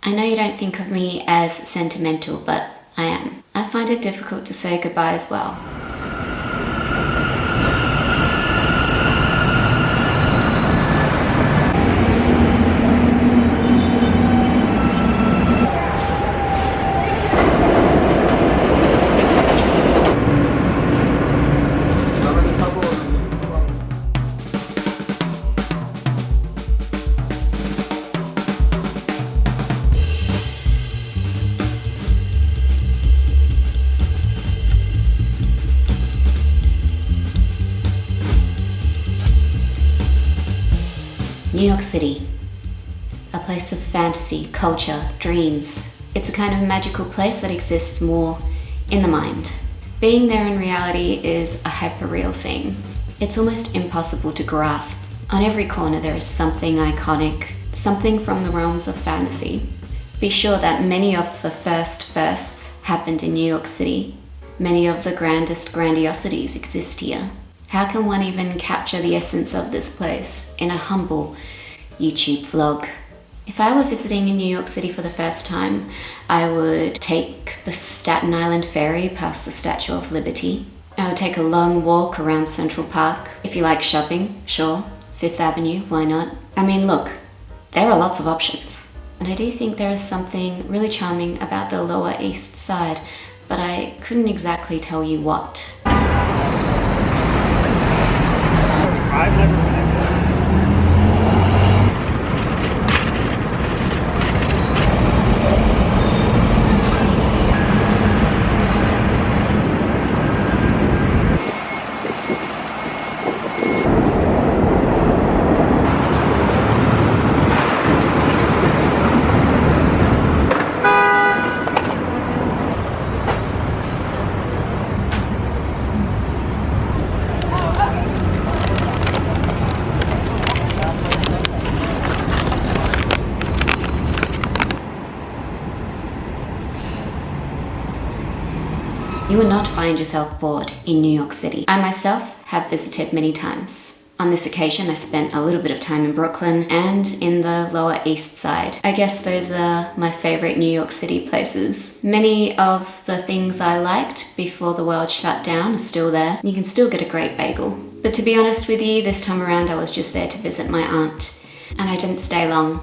I know you don't think of me as sentimental, but I am. I find it difficult to say goodbye as well. New York City, a place of fantasy, culture, dreams. It's a kind of magical place that exists more in the mind. Being there in reality is a hyper-real thing. It's almost impossible to grasp. On every corner there is something iconic, something from the realms of fantasy. Be sure that many of the firsts happened in New York City. Many of the grandest grandiosities exist here. How can one even capture the essence of this place in a humble YouTube vlog? If I were visiting in New York City for the first time, I would take the Staten Island ferry past the Statue of Liberty. I would take a long walk around Central Park. If you like shopping, sure, Fifth Avenue, why not? I mean, look, there are lots of options. And I do think there is something really charming about the Lower East Side, but I couldn't exactly tell you what. I've never been there. You will not find yourself bored in New York City. I myself have visited many times. On this occasion, I spent a little bit of time in Brooklyn and in the Lower East Side. I guess those are my favorite New York City places. Many of the things I liked before the world shut down are still there. You can still get a great bagel. But to be honest with you, this time around I was just there to visit my aunt, and I didn't stay long.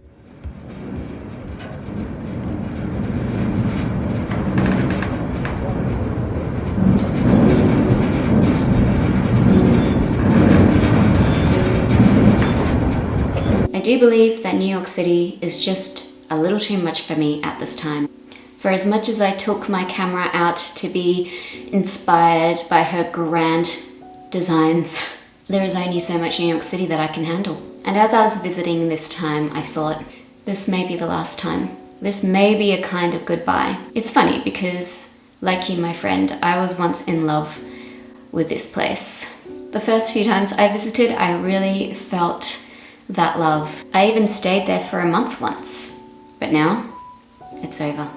I do believe that New York City is just a little too much for me at this time. For as much as I took my camera out to be inspired by her grand designs, there is only so much New York City that I can handle. And as I was visiting this time, I thought, this may be the last time. This may be a kind of goodbye. It's funny because, like you, my friend, I was once in love with this place. The first few times I visited, I really felt that love. I even stayed there for a month once. But now, it's over.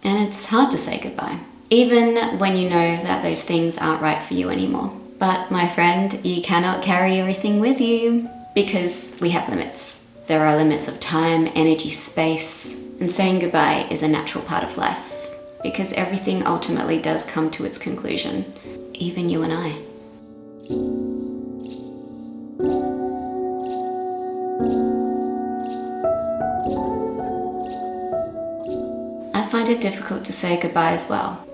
And it's hard to say goodbye, even when you know that those things aren't right for you anymore. But my friend, you cannot carry everything with you because we have limits. There are limits of time, energy, space, and saying goodbye is a natural part of life because everything ultimately does come to its conclusion, even you and I. I find it difficult to say goodbye as well,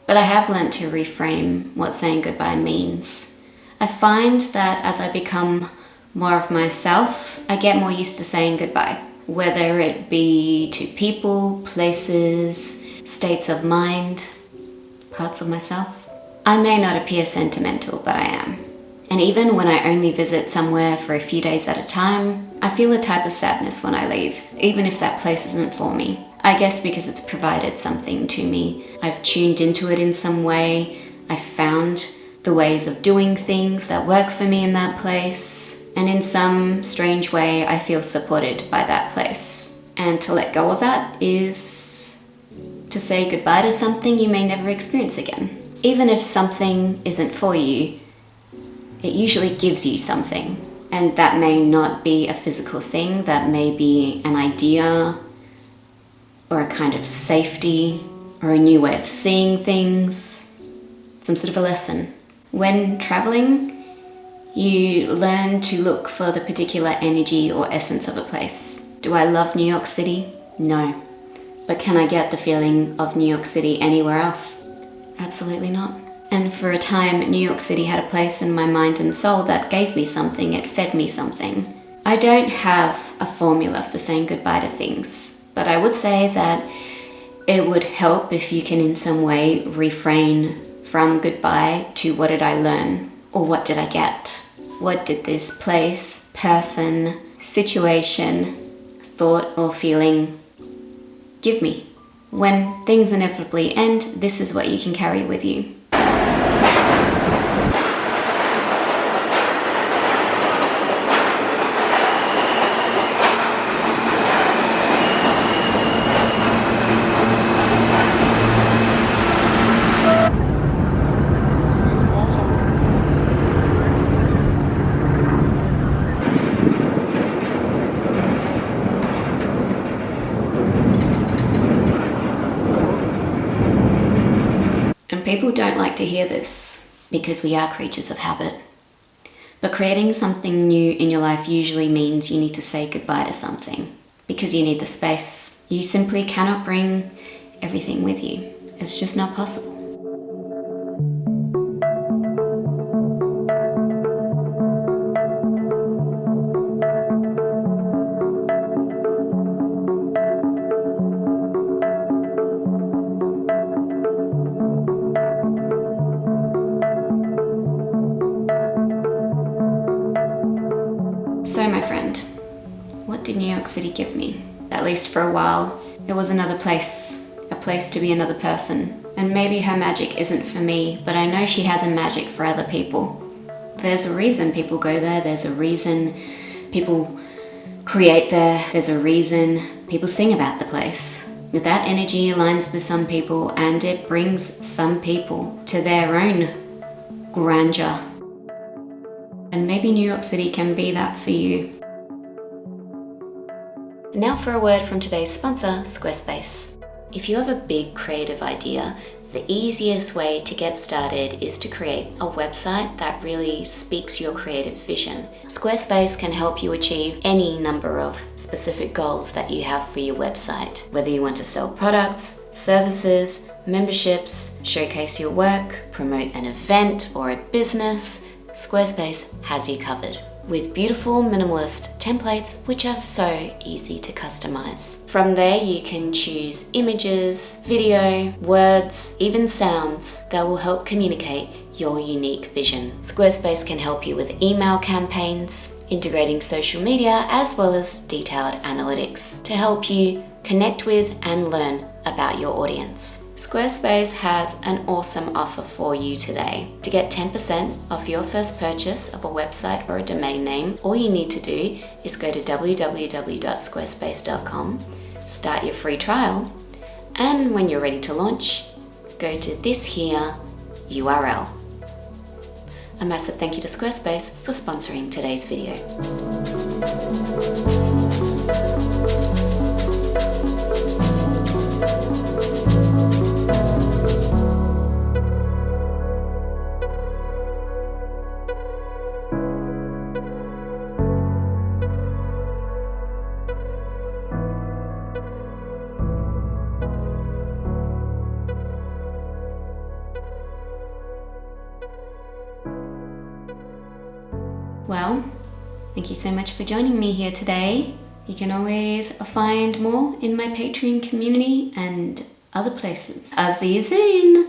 but I have learnt to reframe what saying goodbye means. I find that as I become more of myself, I get more used to saying goodbye, whether it be to people, places, states of mind, parts of myself. I may not appear sentimental, but I am. And even when I only visit somewhere for a few days at a time, I feel a type of sadness when I leave, even if that place isn't for me. I guess because it's provided something to me. I've tuned into it in some way. I've found the ways of doing things that work for me in that place. And in some strange way, I feel supported by that place. And to let go of that is to say goodbye to something you may never experience again. Even if something isn't for you, it usually gives you something. And that may not be a physical thing, that may be an idea, or a kind of safety, or a new way of seeing things, some sort of a lesson. When traveling, you learn to look for the particular energy or essence of a place. Do I love New York City? No. But can I get the feeling of New York City anywhere else? Absolutely not. And for a time, New York City had a place in my mind and soul that gave me something, it fed me something. I don't have a formula for saying goodbye to things, but I would say that it would help if you can in some way refrain from goodbye to what did I learn or what did I get? What did this place, person, situation, thought or feeling give me? When things inevitably end, this is what you can carry with you. People don't like to hear this because we are creatures of habit. But creating something new in your life usually means you need to say goodbye to something because you need the space. You simply cannot bring everything with you. It's just not possible. So my friend, what did New York City give me? At least for a while, it was another place, a place to be another person. And maybe her magic isn't for me, but I know she has a magic for other people. There's a reason people go there, there's a reason people create there, there's a reason people sing about the place. That energy aligns with some people and it brings some people to their own grandeur. And maybe New York City can be that for you. Now for a word from today's sponsor, Squarespace. If you have a big creative idea, the easiest way to get started is to create a website that really speaks your creative vision. Squarespace can help you achieve any number of specific goals that you have for your website. Whether you want to sell products, services, memberships, showcase your work, promote an event or a business, Squarespace has you covered with beautiful minimalist templates which are so easy to customize. From there you can choose images, video, words, even sounds that will help communicate your unique vision. Squarespace can help you with email campaigns, integrating social media, as well as detailed analytics to help you connect with and learn about your audience. Squarespace has an awesome offer for you today. To get 10% off your first purchase of a website or a domain name, all you need to do is go to www.squarespace.com, start your free trial, and when you're ready to launch, go to this here URL. A massive thank you to Squarespace for sponsoring today's video. Well, thank you so much for joining me here today. You can always find more in my Patreon community and other places. I'll see you soon!